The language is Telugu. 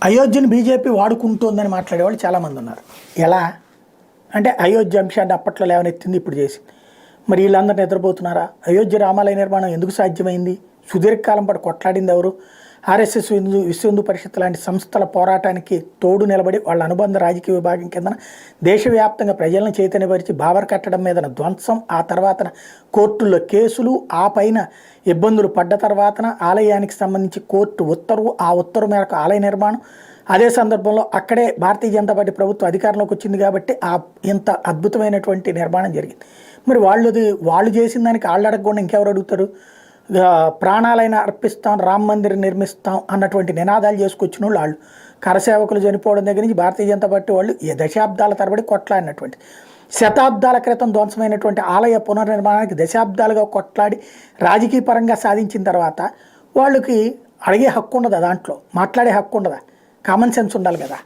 అయోధ్యను బీజేపీ వాడుకుంటోందని మాట్లాడేవాళ్ళు చాలామంది ఉన్నారు. ఎలా అంటే అయోధ్య అంశాన్ని అప్పట్లో లేవనెత్తింది, ఇప్పుడు చేసింది. మరి వీళ్ళందరూ నిద్రపోతున్నారా? అయోధ్య రామాలయ నిర్మాణం ఎందుకు సాధ్యమైంది? సుదీర్ఘకాలం పాటు కొట్లాడింది ఎవరు? ఆర్ఎస్ఎస్, విశ్వ హిందూ పరిషత్ లాంటి సంస్థల పోరాటానికి తోడు నిలబడి వాళ్ళ అనుబంధ రాజకీయ విభాగం కింద దేశవ్యాప్తంగా ప్రజలను చైతన్యపరిచి బాబర్ కట్టడం మీద ధ్వంసం, ఆ తర్వాత కోర్టుల్లో కేసులు, ఆ పైన ఇబ్బందులు పడ్డ తర్వాతన ఆలయానికి సంబంధించి కోర్టు ఉత్తర్వు, ఆ ఉత్తర్వు మేరకు ఆలయ నిర్మాణం. అదే సందర్భంలో అక్కడే భారతీయ జనతా పార్టీ ప్రభుత్వం అధికారంలోకి వచ్చింది కాబట్టి ఇంత అద్భుతమైనటువంటి నిర్మాణం జరిగింది. మరి వాళ్ళు చేసిన దానికి వాళ్ళు అడగకుండా ఇంకెవరు అడుగుతారు? ప్రాణాలైనా అర్పిస్తాం, రామ మందిరం నిర్మిస్తాం అన్నటువంటి నినాదాలు చేసుకొచ్చిన వాళ్ళు కరసేవకులు చనిపోవడం దగ్గర నుంచి భారతీయ జనతా పార్టీ వాళ్ళు దశాబ్దాల తరబడి కొట్లాడినటువంటి, శతాబ్దాల క్రితం ధ్వంసమైనటువంటి ఆలయ పునర్నిర్మాణానికి దశాబ్దాలుగా కొట్లాడి రాజకీయ పరంగా సాధించిన తర్వాత వాళ్ళకి అడిగే హక్కు ఉండదా? దాంట్లో మాట్లాడే హక్కు ఉండదా? కామన్ సెన్స్ ఉండాలి కదా.